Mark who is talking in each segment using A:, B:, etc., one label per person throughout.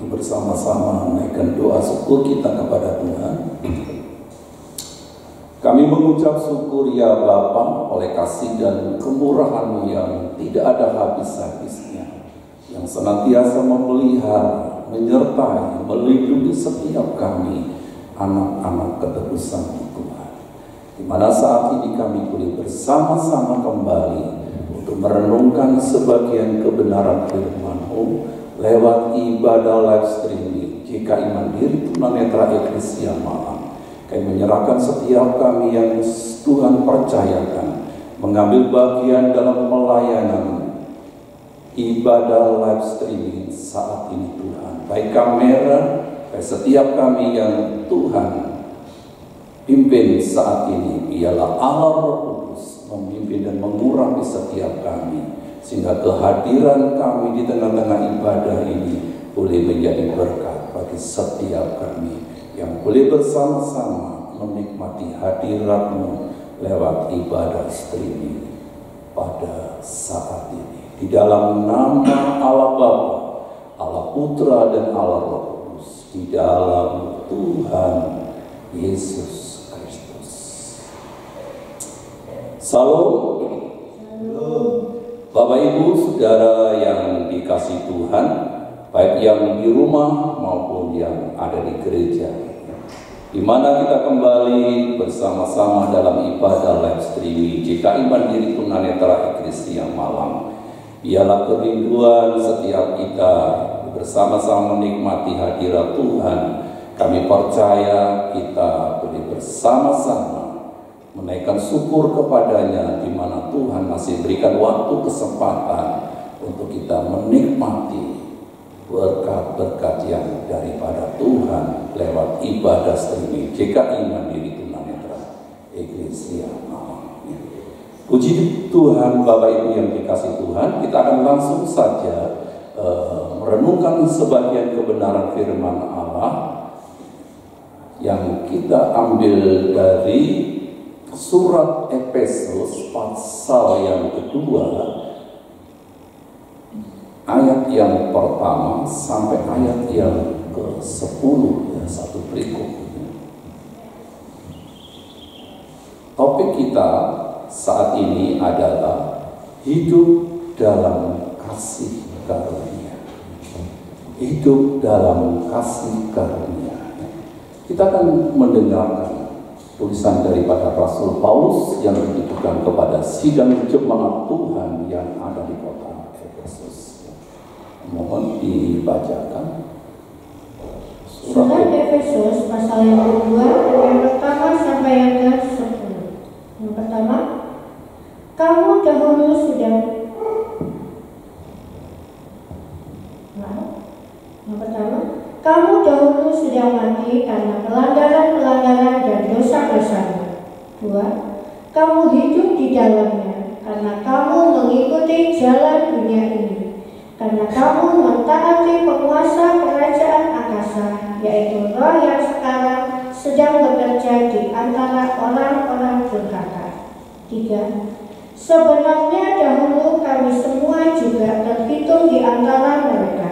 A: bersama-sama menaikkan doa syukur kita kepada Tuhan. Kami mengucap syukur ya Bapa oleh kasih dan kemurahan-Mu yang tidak ada habis-habisnya, yang senantiasa memelihara, menyertai, melindungi setiap kami, anak-anak ketebusan Tuhan. Di mana saat ini kami boleh bersama-sama kembali untuk merenungkan sebagian kebenaran firman-Mu lewat ibadah live streaming GKI Mandiri Tunanetra Eklesia Malang. Kami menyerahkan setiap kami yang Tuhan percayakan mengambil bagian dalam pelayanan ibadah live streaming saat ini Tuhan. Baik kamera, baik setiap kami yang Tuhan pimpin saat ini, biarlah Allah Roh Kudus memimpin dan mengurapi setiap kami, sehingga kehadiran kami di tengah-tengah ibadah ini boleh menjadi berkat bagi setiap kami yang boleh bersama-sama menikmati hadirat-Mu lewat ibadah streaming pada saat ini. Di dalam nama Allah Bapa, Allah Putra dan Allah Roh Kudus, di dalam Tuhan Yesus Kristus. Salam. Bapak Ibu Saudara yang dikasihi Tuhan, baik yang di rumah maupun yang ada di gereja, di mana kita kembali bersama-sama dalam ibadah live streaming GKI Mandiri Tunanetra Eklesia Malang. Biarlah kerinduan setiap kita bersama-sama menikmati hadirat Tuhan. Kami percaya kita boleh bersama-sama menaikkan syukur kepadanya, di mana Tuhan masih berikan waktu kesempatan untuk kita menikmati berkat-berkat yang daripada Tuhan lewat ibadah streaming GKI Mandiri Tunanetra Eklesia Malang. Puji Tuhan, Bapak Ibu yang dikasihi Tuhan, kita akan langsung saja merenungkan sebagian kebenaran firman Allah yang kita ambil dari surat Efesus pasal yang kedua, ayat yang pertama sampai ayat yang ke-10, ya, satu berikut. Topik kita saat ini adalah hidup dalam kasih karunia. Hidup dalam kasih karunia. Kita akan mendengarkan tulisan daripada Rasul Paulus yang ditujukan kepada sidang jemaat Tuhan yang ada di kota Efesus. Mohon dibacakan
B: surat Efesus pasal yang kedua, yang pertama sampai yang ke-10. Yang pertama, kamu dahulu sudah mati karena pelanggaran-pelanggaran dan dosa-dosamu. 2. Kamu hidup di dalamnya karena kamu mengikuti jalan dunia ini, karena kamu mentaati penguasa kerajaan angkasa, yaitu roh yang sekarang sedang bekerja di antara orang-orang durhaka. 3. Sebenarnya dahulu kami semua juga terhitung di antara mereka,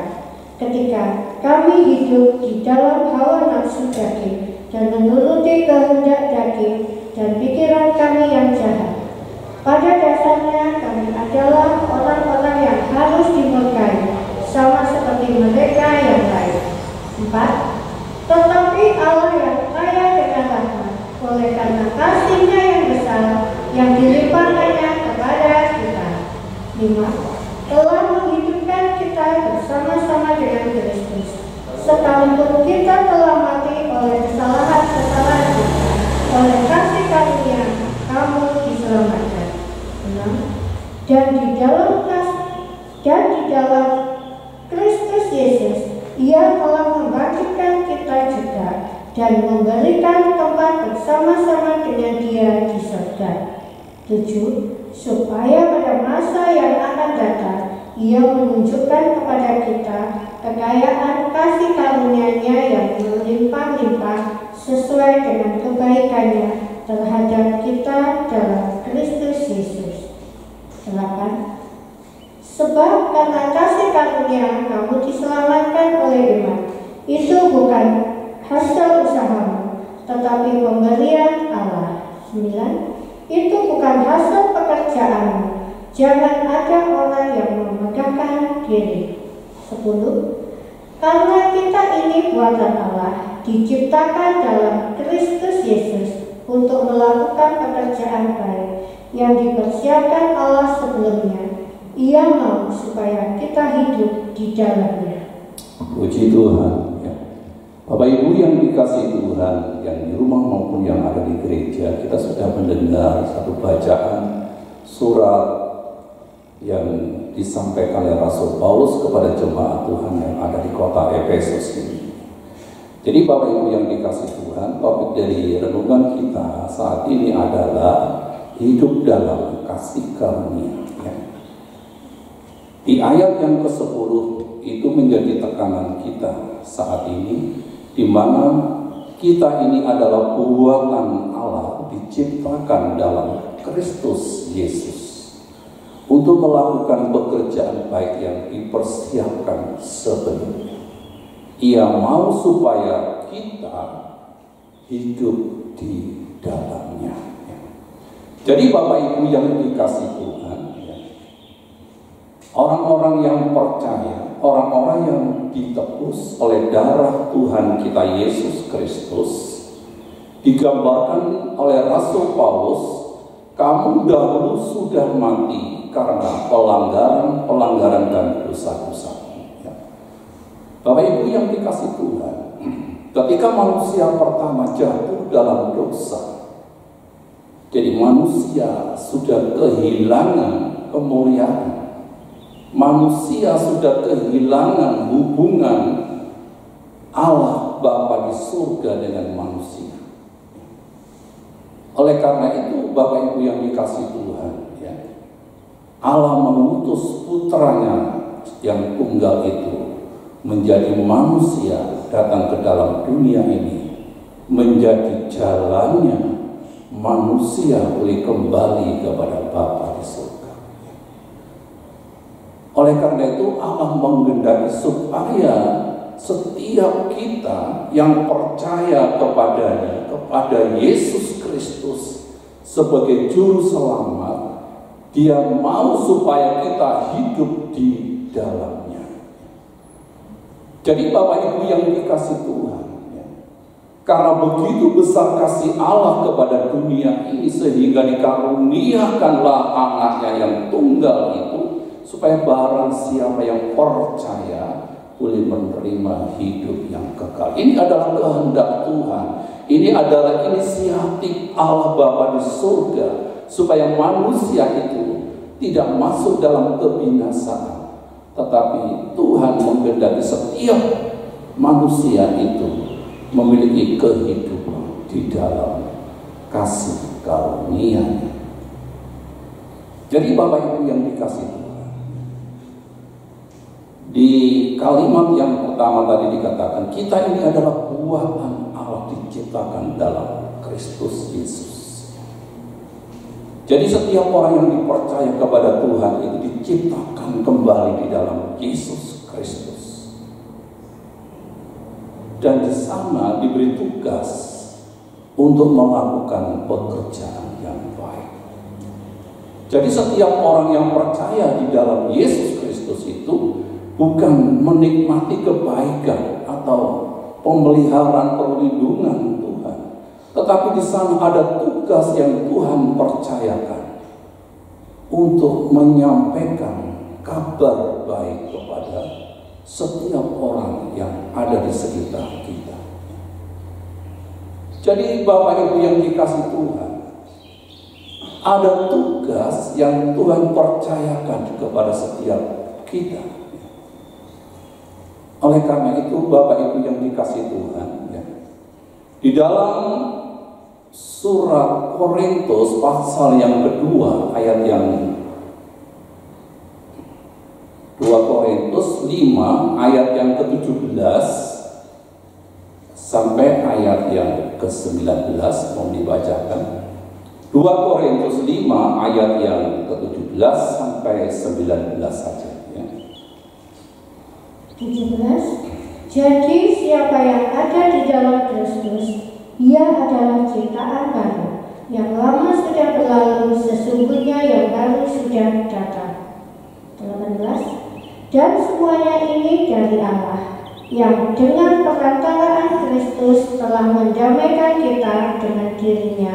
B: ketika kami hidup di dalam hawa nafsu daging dan menuruti kehendak daging dan pikiran kami yang jahat. Pada dasarnya kami adalah orang-orang yang harus dimurkai, sama seperti mereka yang lain. 4. Tetapi Allah yang kaya dengan rahmat, oleh karena kasih-Nya yang besar yang dilimpahkannya kepada kita. 5. Telah menghidupkan kita bersama-sama dengan Kristus, sekalipun kita telah mati oleh kesalahan-kesalahan kita, oleh kasih karunia kamu diselamatkan. 6. Dan di dalam Kristus Yesus, Ia telah membangkitkan kita juga dan memberikan tempat bersama-sama dengan Dia di surga. 7. Supaya pada masa yang akan datang Ia menunjukkan kepada kita kekayaan kasih karunia-Nya yang berlimpah-limpah sesuai dengan kebaikan-Nya terhadap kita dalam Kristus Yesus. 8. Sebab karena kasih karunia kamu diselamatkan oleh iman. Itu bukan hasil usahamu, tetapi pemberian Allah. 9. Itu bukan hasil pekerjaanmu. Jangan ada orang yang memegahkan diri. 10. Karena kita ini buatan Allah, diciptakan dalam Kristus Yesus untuk melakukan pekerjaan baik yang dipersiapkan Allah sebelumnya. Ia mau supaya kita hidup di dalamnya.
A: Puji Tuhan. Ya. Bapak Ibu yang dikasihi Tuhan, yang di rumah maupun yang ada di gereja, kita sudah mendengar satu bacaan surat yang disampaikan oleh Rasul Paulus kepada jemaat Tuhan yang ada di kota Efesus ini. Jadi Bapak Ibu yang dikasihi Tuhan, topik dari renungan kita saat ini adalah hidup dalam kasih karunia. Ya. Di ayat yang ke-10 itu menjadi tekanan kita saat ini, di mana kita ini adalah buatan Allah, diciptakan dalam Kristus Yesus untuk melakukan pekerjaan baik yang dipersiapkan sebelumnya. Ia mau supaya kita hidup di dalamnya. Jadi Bapak Ibu yang dikasihi Tuhan, orang-orang yang percaya, orang-orang yang ditebus oleh darah Tuhan kita Yesus Kristus, digambarkan oleh Rasul Paulus, kamu dahulu sudah mati karena pelanggaran dan dosa-dosa. Bapak Ibu yang dikasihi Tuhan, ketika manusia pertama jatuh dalam dosa, jadi manusia sudah kehilangan kemuliaan. Manusia sudah kehilangan hubungan Allah Bapa di surga dengan manusia. Oleh karena itu, Bapak Ibu yang dikasihi Tuhan, ya, Allah mengutus putranya yang tunggal itu menjadi manusia, datang ke dalam dunia ini, menjadi jalannya manusia boleh kembali kepada Bapa di surga. Oleh karena itu Allah menghendaki supaya setiap kita yang percaya kepadanya, kepada Yesus Kristus sebagai juru selamat, Dia mau supaya kita hidup di dalamnya. Jadi Bapak Ibu yang dikasihi Tuhan, ya, karena begitu besar kasih Allah kepada dunia ini sehingga dikaruniakanlah anaknya yang tunggal itu, supaya barang siapa yang percaya boleh menerima hidup yang kekal. Ini adalah kehendak Tuhan. Ini adalah inisiatif Allah Bapa di surga, supaya manusia itu tidak masuk dalam kebinasaan, tetapi Tuhan menghendaki setiap manusia itu memiliki kehidupan di dalam kasih karunia. Jadi Bapak Ibu yang dikasihi Tuhan, di kalimat yang pertama tadi dikatakan, kita ini adalah buatan Allah, diciptakan dalam Kristus Yesus. Jadi setiap orang yang dipercaya kepada Tuhan itu diciptakan kembali di dalam Yesus Kristus. Dan di sana diberi tugas untuk melakukan pekerjaan yang baik. Jadi setiap orang yang percaya di dalam Yesus Kristus itu bukan menikmati kebaikan atau pemeliharaan perlindungan Tuhan, tetapi di sana ada tugas yang Tuhan percayakan untuk menyampaikan kabar baik kepada setiap orang yang ada di sekitar kita. Jadi Bapak Ibu yang dikasihi Tuhan, ada tugas yang Tuhan percayakan kepada setiap kita. Oleh karena itu Bapak Ibu yang dikasihi Tuhan, ya, di dalam surat Korintus pasal yang kedua, ayat yang 2 Korintus 5 ayat yang ke-17 sampai ayat yang ke-19 mau dibacakan. 2 Korintus 5 ayat yang ke-17 sampai 19 saja ya.
B: 17. Jadi siapa yang ada di dalam Kristus, ia adalah ciptaan baru. Yang lama sudah berlalu, sesungguhnya yang baru sudah datang. 18. Dan semuanya ini dari Allah, yang dengan perantaraan Kristus telah mendamaikan kita dengan dirinya,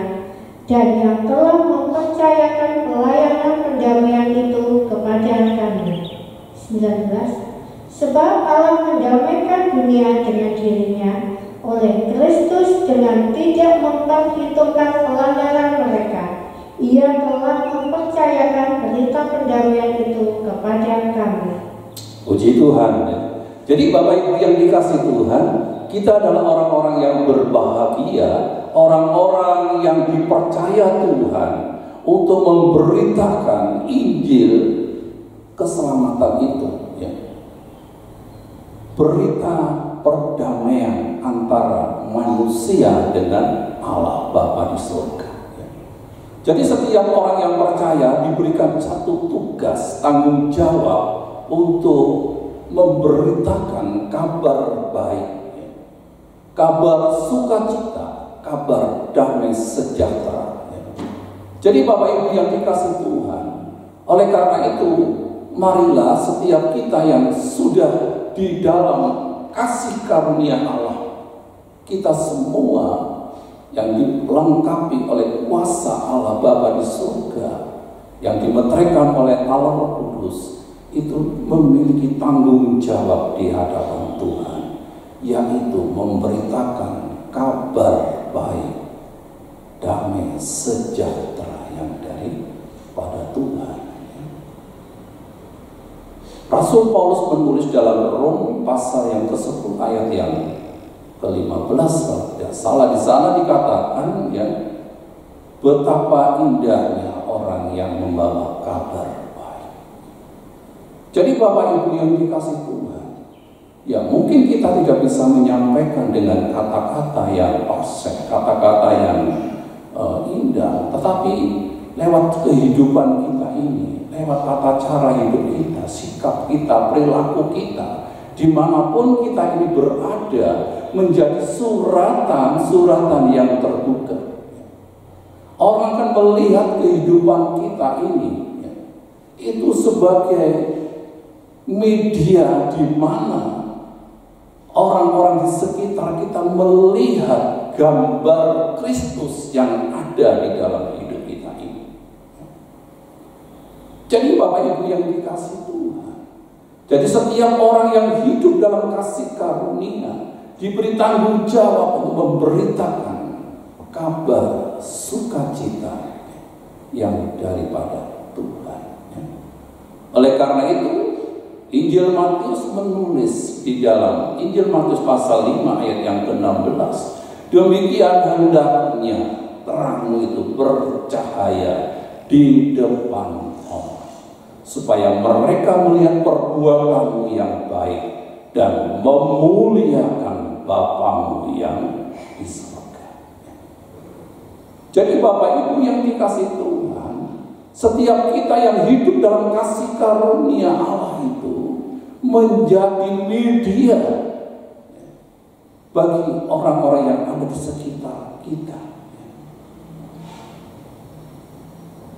B: dan yang telah mempercayakan pelayanan pendamaian itu kepada kami. 19. Sebab Allah mendamaikan dunia dengan dirinya oleh Kristus dengan tidak memperhitungkan pelanggaran mereka. Ia telah mempercayakan berita pendamaian itu kepada kami.
A: Puji Tuhan ya. Jadi Bapak Ibu yang dikasih Tuhan, kita adalah orang-orang yang berbahagia, orang-orang yang dipercaya Tuhan untuk memberitakan Injil keselamatan itu ya. Berita perdamaian antara manusia dengan Allah Bapa di surga ya. Jadi setiap orang yang percaya diberikan satu tugas, tanggung jawab untuk memberitakan kabar baik, kabar sukacita, kabar damai sejahtera. Jadi Bapak Ibu yang dikasih Tuhan, oleh karena itu marilah setiap kita yang sudah di dalam kasih karunia Allah, kita semua yang dilengkapi oleh kuasa Allah Bapa di surga, yang dimeteraikan oleh Allah Roh Kudus, itu memiliki tanggung jawab di hadapan Tuhan, yaitu memberitakan kabar baik, damai sejahtera yang daripada Tuhan. Rasul Paulus menulis dalam Rom pasal yang ke-10 ayat yang ke-15 kalau tidak salah, di sana dikatakan ya, betapa indahnya orang yang membawa kabar. Jadi Bapak Ibu yang dikasih Tuhan, ya mungkin kita tidak bisa menyampaikan dengan kata-kata yang fasih, kata-kata yang indah, tetapi lewat kehidupan kita ini, lewat tata cara hidup kita, sikap kita, perilaku kita, dimanapun kita ini berada, menjadi suratan-suratan yang terbuka. Orang akan melihat kehidupan kita ini ya, itu sebagai media di mana orang-orang di sekitar kita melihat gambar Kristus yang ada di dalam hidup kita ini. Jadi Bapak Ibu yang dikasih Tuhan, jadi setiap orang yang hidup dalam kasih karunia diberi tanggung jawab untuk memberitakan kabar sukacita yang daripada Tuhan. Oleh karena itu Injil Matius menulis di dalam Injil Matius pasal 5 ayat yang ke-16, demikian hendaknya terangmu itu bercahaya di depan orang, supaya mereka melihat perbuatanmu yang baik dan memuliakan Bapamu yang di surga. Jadi Bapak Ibu yang dikasih Tuhan, setiap kita yang hidup dalam kasih karunia Allah itu menjadi media bagi orang-orang yang ada di sekitar kita.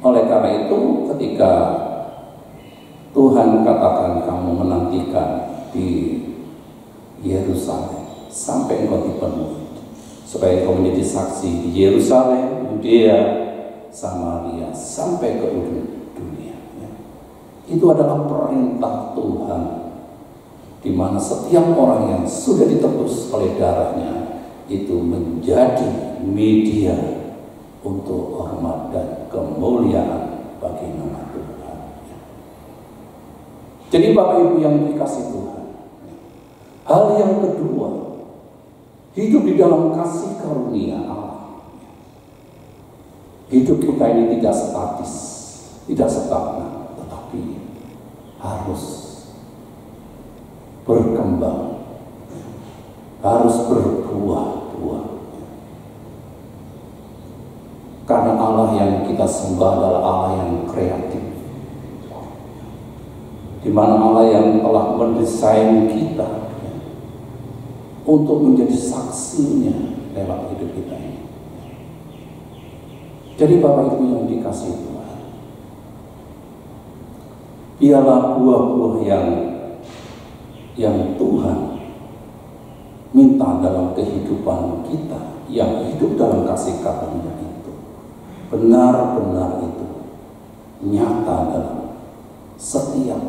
A: Oleh karena itu, ketika Tuhan katakan kamu menantikan di Yerusalem sampai engkau dipenuhi, supaya engkau menjadi saksi di Yerusalem, Yudea, Samaria, sampai ke ujung dunia. Itu adalah perintah Tuhan, di mana setiap orang yang sudah ditebus oleh darahnya itu menjadi media untuk hormat dan kemuliaan bagi nama Tuhan. Jadi Bapak Ibu yang dikasih Tuhan, hal yang kedua, hidup di dalam kasih karunia Allah. Hidup kita ini tidak statis, tidak stagnan, tetapi harus berkembang, harus berbuah-buah. Karena Allah Allah yang kita sembah adalah Allah yang kreatif, di mana Allah yang telah mendesain kita untuk menjadi saksinya lewat hidup kita ini. Jadi Bapak Ibu yang dikasihi Tuhan, biarlah buah-buah yang Tuhan minta dalam kehidupan kita, yang hidup dalam kasih karunia itu, benar-benar itu nyata dalam setiap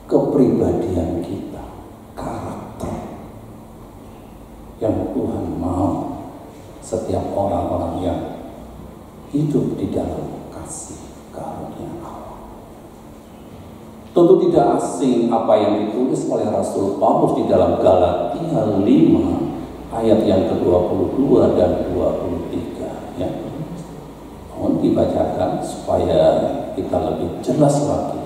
A: kepribadian kita, karakter yang Tuhan mau setiap orang-orang yang hidup di dalam kasih karunia Allah. Tentu tidak asing apa yang ditulis oleh Rasul Paulus di dalam Galatia 5 ayat yang ke-22 dan 23 ya. Mohon dibacakan supaya kita lebih jelas lagi.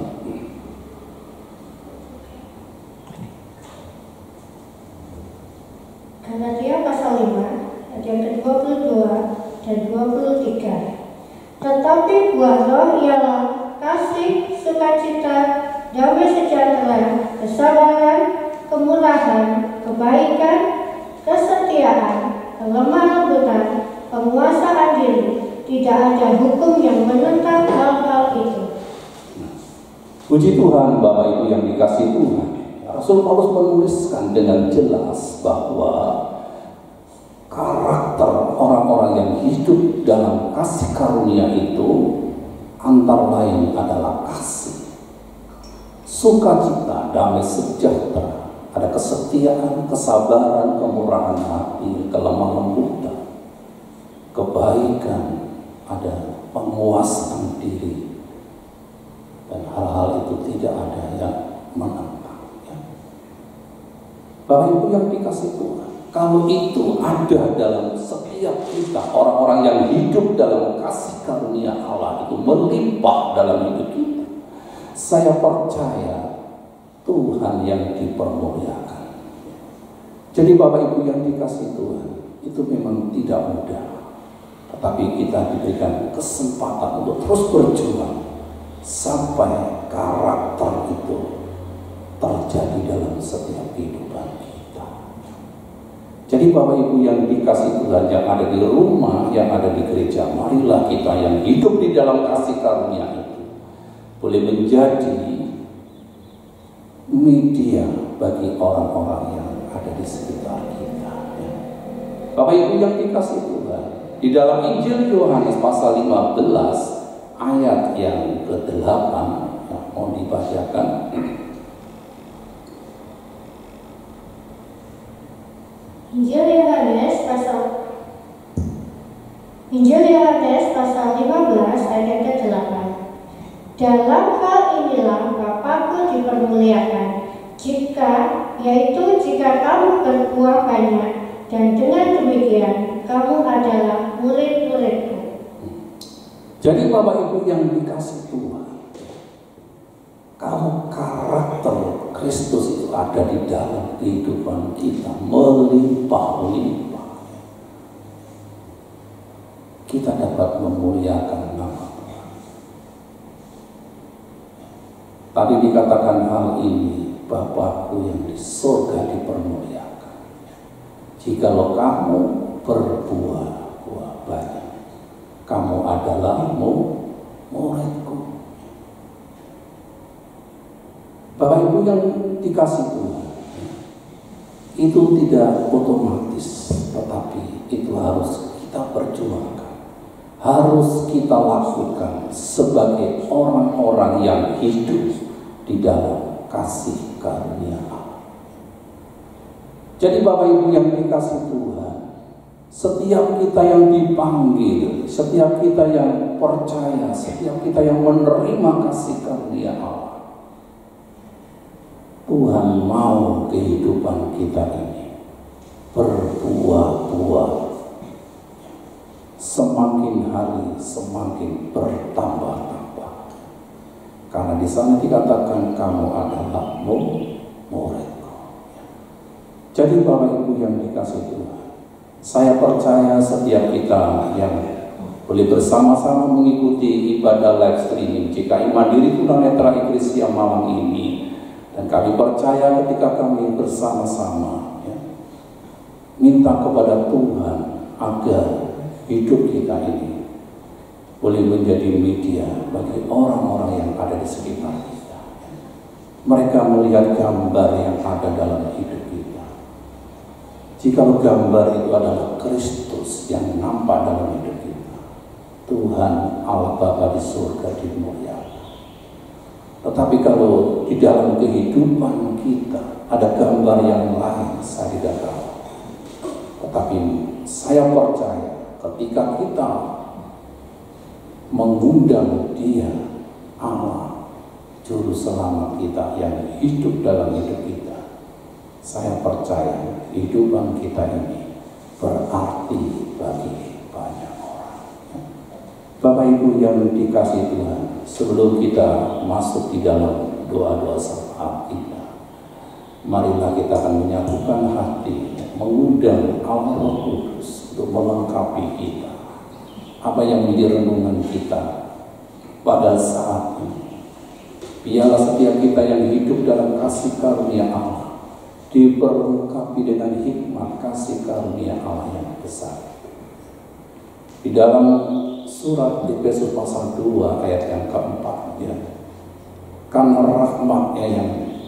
B: Galatia pasal 5 ayat yang ke-22 dan 23. Tetapi buah roh ialah kasih, sukacita, damai sejahtera, kesabaran, kemurahan, kebaikan, kesetiaan, kelemah lembutan, penguasaan diri. Tidak ada hukum yang menentang hal-hal itu.
A: Puji Tuhan, Bapak Ibu yang dikasihi Tuhan. Rasul Paulus menuliskan dengan jelas bahwa karakter orang-orang yang hidup dalam kasih karunia itu antara lain adalah kasih, sukacita, damai sejahtera, ada kesetiaan, kesabaran, kemurahan hati, kelemah lembutan, kebaikan, ada penguasaan diri, dan hal-hal itu tidak ada yang menentang ya. Bapak Ibu yang dikasihi Tuhan, kalau itu ada dalam setiap kita, orang-orang yang hidup dalam kasih karunia Allah itu melimpah dalam hidup kita, saya percaya Tuhan yang dipermuliakan. Jadi Bapak Ibu yang dikasihi Tuhan, itu memang tidak mudah, tetapi kita diberikan kesempatan untuk terus berjuang sampai karakter itu terjadi dalam setiap kehidupan kita. Jadi Bapak Ibu yang dikasihi Tuhan, yang ada di rumah, yang ada di gereja, marilah kita yang hidup di dalam kasih karunia itu boleh menjadi media bagi orang-orang yang ada di sekitar kita ya. Bapak Ibu yang dikasihi Tuhan, di dalam Injil Yohanes pasal 15 ayat yang ke-8 ya, mau dibacakan.
B: Injil Yohanes pasal 15 ayat ke-8. Dalam hal inilah Bapa-Ku dipermuliakan, jika kamu berbuah banyak, dan dengan demikian kamu adalah murid-murid-Ku.
A: Jadi Bapak Ibu yang dikasihi Tuhan, kalau karakter Kristus itu ada di dalam kehidupan kita melimpah-limpah, kita dapat memuliakan nama Tuhan. Tadi dikatakan hal ini, Bapa-Ku yang di surga dipermuliakan. Jikalau kamu berbuah banyak, kamu adalah murid-Ku. Bapak Ibu yang dikasihi Tuhan, itu tidak otomatis, tetapi itu harus kita perjuangkan, harus kita lakukan sebagai orang-orang yang hidup di dalam kasih karunia Allah. Jadi Bapak Ibu yang dikasihi Tuhan, setiap kita yang dipanggil, setiap kita yang percaya, setiap kita yang menerima kasih karunia Allah, Tuhan mau kehidupan kita ini berbuah-buah, semakin hari semakin bertambah-tambah. Karena di sana dikatakan kamu adalah murid-Ku. Jadi Bapak Ibu yang dikasihi Tuhan, saya percaya setiap kita yang boleh bersama-sama mengikuti ibadah live streaming GKI Mandiri Tunanetra Eklesia malam ini. Dan kami percaya ketika kami bersama-sama minta kepada Tuhan agar hidup kita ini boleh menjadi media bagi orang-orang yang ada di sekitar kita. Mereka melihat gambar yang ada dalam hidup kita. Jika gambar itu adalah Kristus yang nampak dalam hidup kita, Tuhan Allah Bapa di surga dimuliakan. Tetapi kalau di dalam kehidupan kita ada gambar yang lain, saya tidak tahu. Tetapi saya percaya ketika kita mengundang Dia, Allah, Juru Selamat kita yang hidup dalam hidup kita, saya percaya kehidupan kita ini berarti bagi banyak orang. Bapak Ibu yang dikasihi Tuhan, sebelum kita masuk di dalam doa-doa syafaat kita, marilah kita akan menyatukan hati, mengundang Allah Roh Kudus untuk melengkapi kita. Apa yang menjadi renungan kita pada saat ini, biarlah setiap kita yang hidup dalam kasih karunia Allah diperlengkapi dengan hikmat kasih karunia Allah yang besar. Di dalam surat Efesus pasal 2 ayat yang keempat, karena rahmat-Nya yang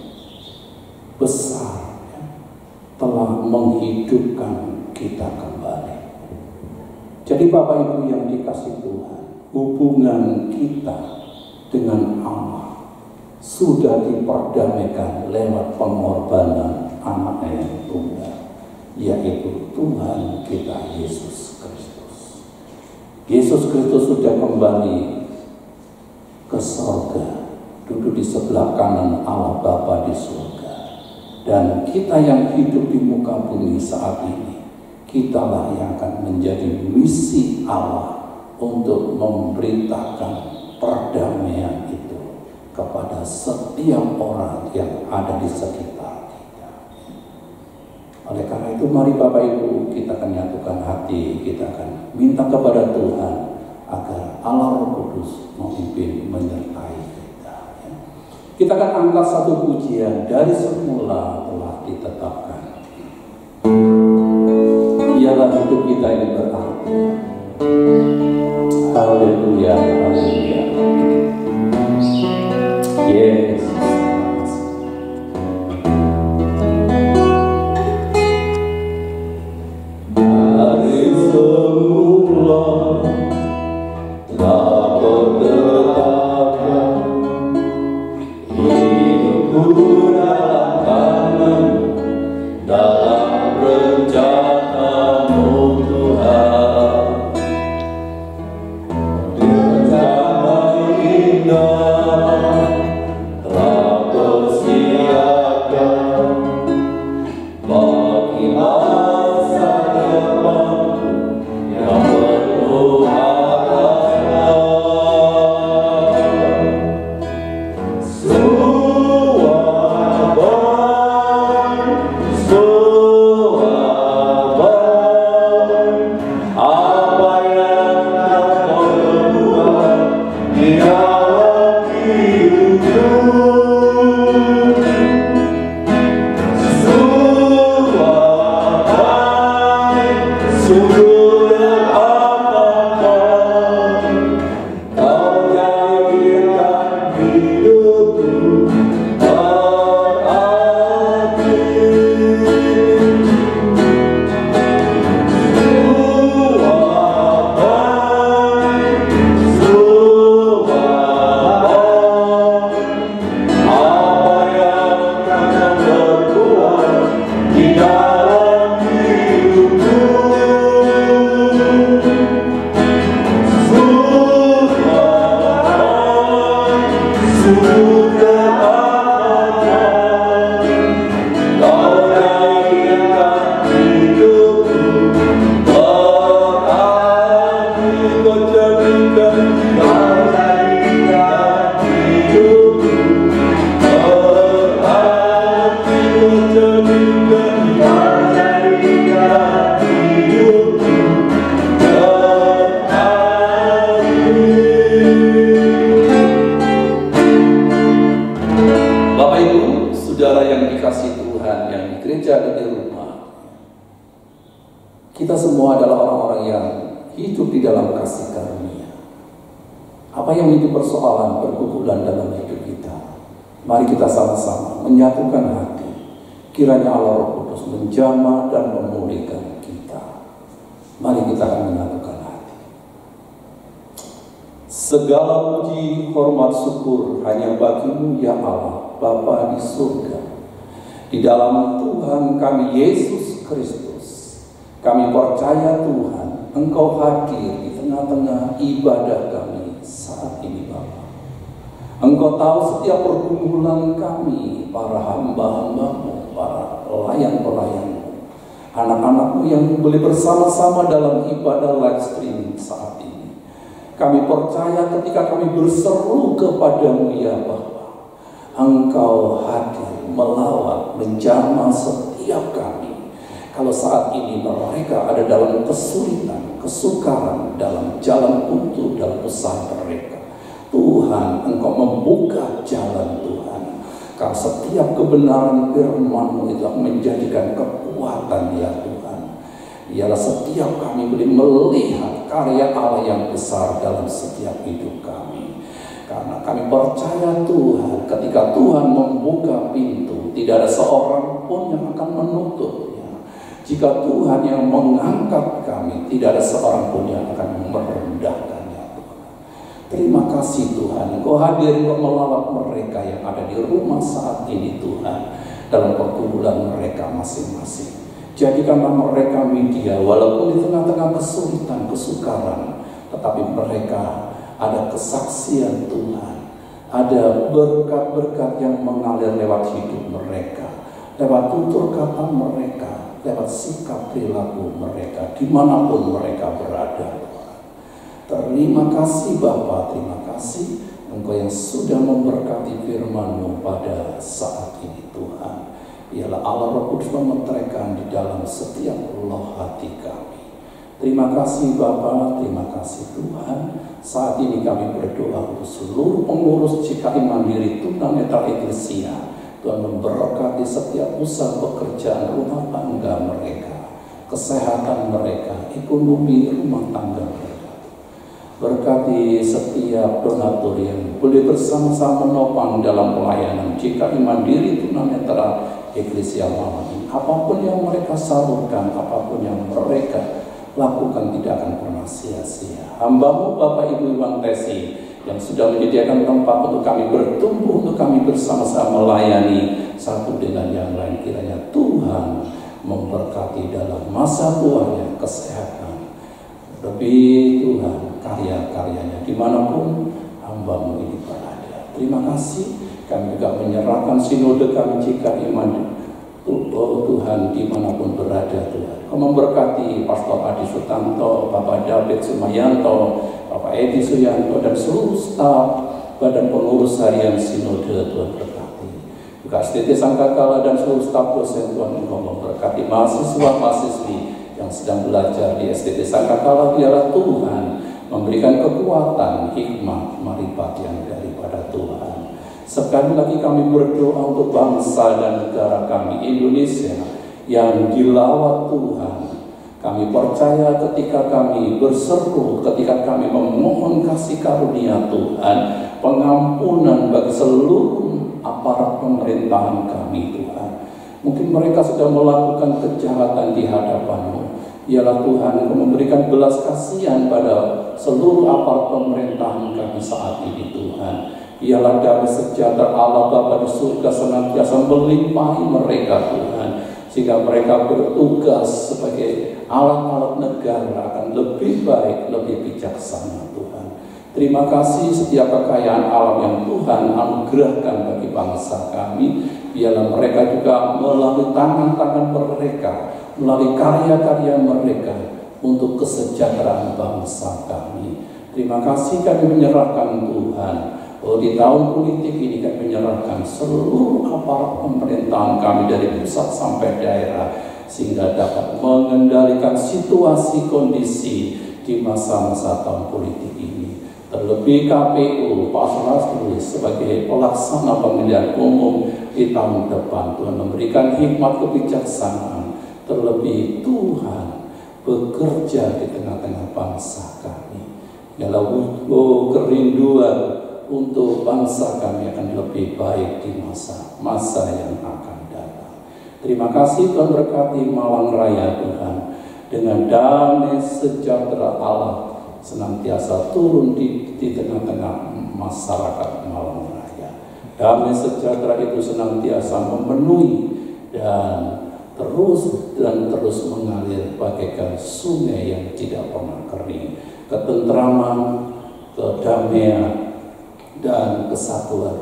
A: besar telah menghidupkan kita kembali. Jadi Bapak Ibu yang dikasihi Tuhan, hubungan kita dengan Allah sudah diperdamaikan lewat pengorbanan Anak-Nya yang tunggal, yaitu Tuhan kita Yesus Kristus. Yesus Kristus sudah kembali ke surga, duduk di sebelah kanan Allah Bapa di surga. Dan kita yang hidup di muka bumi saat ini, kitalah yang akan menjadi misi Allah untuk memberitakan perdamaian itu kepada setiap orang yang ada di sekitar kita. Oleh karena itu, mari Bapak Ibu, kita akan nyatukan hati, kita akan minta kepada Tuhan agar Allah Roh Kudus memimpin menyertai kita. Kita akan angkat satu pujian dari semula telah ditetapkan. Biarlah hidup kita ini berarti. Haleluya, haleluya. Yes. Dari semula telah ditetapkan hidupku dalam tangan, dalam rencana Tuhan. Rencana Kita semua adalah orang-orang yang hidup di dalam kasih karunia. Apa yang menjadi persoalan pergumulan dalam hidup kita? Mari kita sama-sama menyatukan hati. Kiranya Allah Roh Kudus menjamah dan memulihkan kita. Mari kita akan menyatukan hati. Segala puji, hormat, syukur hanya bagi-Mu ya Allah, Bapa di surga. Di dalam Tuhan kami Yesus Kristus, kami percaya Tuhan, Engkau hadir di tengah-tengah ibadah kami saat ini Bapa. Engkau tahu setiap pergumulan kami, para hamba-hamba-Mu, para pelayan-pelayan-Mu, anak-anak-Mu yang boleh bersama-sama dalam ibadah live streaming saat ini. Kami percaya ketika kami berseru kepada-Mu ya Bapa, Engkau hadir melawat, menjamah setiap kami. Kalau saat ini mereka ada dalam kesulitan, kesukaran dalam jalan buntu dalam usaha mereka, Tuhan, Engkau membuka jalan Tuhan. Karena setiap kebenaran firman-Mu itu menjadikan kekuatan ya Tuhan. Ialah setiap kami boleh melihat karya Allah yang besar dalam setiap hidup kami. Karena kami percaya Tuhan, ketika Tuhan membuka pintu, tidak ada seorang pun yang akan menutupnya. Jika Tuhan yang mengangkat kami, tidak ada seorang pun yang akan merendahkannya Tuhan. Terima kasih Tuhan, Engkau hadir, Engkau melawat mereka yang ada di rumah saat ini Tuhan, dalam pergumulan mereka masing-masing. Jadikanlah mereka media, walaupun di tengah-tengah kesulitan, kesukaran, tetapi mereka ada kesaksian Tuhan, ada berkat-berkat yang mengalir lewat hidup mereka, lewat tutur kata mereka, lewat sikap perilaku mereka, dimanapun mereka berada. Terima kasih Bapa, terima kasih Engkau yang sudah memberkati firman-Mu pada saat ini Tuhan. Ialah Allah Roh Kudus memeteraikan di dalam setiap loh hati kami. Terima kasih Bapa, terima kasih Tuhan. Saat ini kami berdoa untuk seluruh pengurus GKI Mandiri Tunanetra Eklesia. Tuhan memberkati setiap usaha pekerjaan rumah tangga mereka, kesehatan mereka, ekonomi rumah tangga mereka. Berkati setiap donatur yang boleh bersama-sama menopang dalam pelayanan GKI Mandiri Tunanetra Eklesia malam ini. Apapun yang mereka salurkan, apapun yang mereka lakukan tidak akan pernah sia-sia. Hamba-Mu Bapak Ibu Iwan Tesi yang sudah menyediakan tempat untuk kami bertumbuh, untuk kami bersama-sama melayani satu dengan yang lain. Kiranya Tuhan memberkati dalam masa tuanya kesehatan. Lebih Tuhan karya-karyanya dimanapun hamba-Mu ini berada. Terima kasih. Kami juga menyerahkan sinode kami jika iman Tuhan dimanapun berada Tuhan. Kau memberkati Pastor Adi Sutanto, Bapak David Sumayanto, Bapak Edi Suyanto, dan seluruh staf Badan Pengurus Harian Sinode Tuhan berkati. Juga STT Sangkakala dan seluruh staf dosen Tuhan Engkau memberkati mahasiswa-mahasiswi yang sedang belajar di STT Sangkakala. Biarlah Tuhan memberikan kekuatan, hikmah, marifat yang daripada Tuhan. Sekali lagi kami berdoa untuk bangsa dan negara kami Indonesia yang dilawat Tuhan. Kami percaya ketika kami berseru, ketika kami memohon kasih karunia Tuhan, pengampunan bagi seluruh aparat pemerintahan kami Tuhan. Mungkin mereka sudah melakukan kejahatan di hadapan-Mu. Ialah Tuhan yang memberikan belas kasihan pada seluruh aparat pemerintahan kami saat ini Tuhan. Ialah damai sejahtera Allah Bapa di surga senantiasa melimpahi mereka Tuhan, sehingga mereka bertugas sebagai alat-alat negara akan lebih baik, lebih bijaksana Tuhan. Terima kasih setiap kekayaan alam yang Tuhan anugerahkan bagi bangsa kami. Biarlah mereka juga melalui tangan-tangan mereka, melalui karya-karya mereka untuk kesejahteraan bangsa kami. Terima kasih kami menyerahkan Tuhan. Di tahun politik ini kami menyerahkan seluruh aparat pemerintahan kami dari pusat sampai daerah, sehingga dapat mengendalikan situasi kondisi di masa-masa tahun politik ini. Terlebih KPU, Pak Selalu sebagai pelaksana pemilihan umum di tahun depan, Tuhan memberikan hikmat kebijaksanaan. Terlebih Tuhan bekerja di tengah-tengah bangsa kami. Ialah kerinduan untuk bangsa kami akan lebih baik di masa yang akan datang. Terima kasih Tuhan, berkati Malang Raya Tuhan, dengan damai sejahtera Allah senantiasa turun di tengah-tengah masyarakat Malang Raya. Damai sejahtera itu senantiasa memenuhi dan terus mengalir bagaikan sungai yang tidak pernah kering. Ketentraman, kedamaian, dan persatuan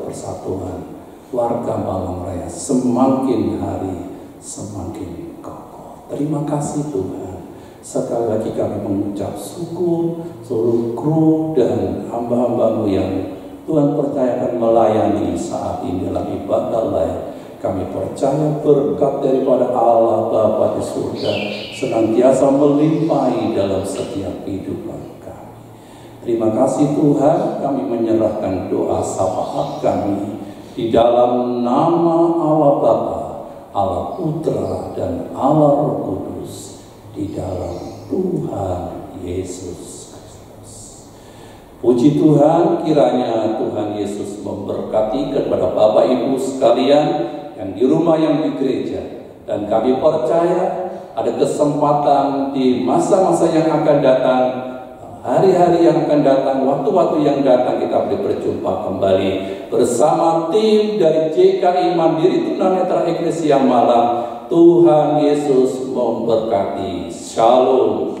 A: warga Malang Raya semakin hari semakin kokoh. Terima kasih Tuhan. Sekali lagi kami mengucap syukur seluruh kru dan hamba-hamba-Mu yang Tuhan percayakan melayani saat ini dalam ibadah lain. Kami percaya berkat daripada Allah Bapa di surga senantiasa melimpahi dalam setiap kehidupan kami. Terima kasih Tuhan, kami menyerahkan doa syafaat kami di dalam nama Allah Bapa, Allah Putra, dan Allah Roh Kudus, di dalam Tuhan Yesus Kristus. Puji Tuhan, kiranya Tuhan Yesus memberkati kepada Bapak Ibu sekalian yang di rumah, yang di gereja. Dan kami percaya ada kesempatan di masa-masa yang akan datang, hari-hari yang akan datang, waktu-waktu yang datang, kita boleh berjumpa kembali bersama tim dari JKI Mandiri Tunanetra Eklesia Malang. Tuhan Yesus memberkati. Shalom.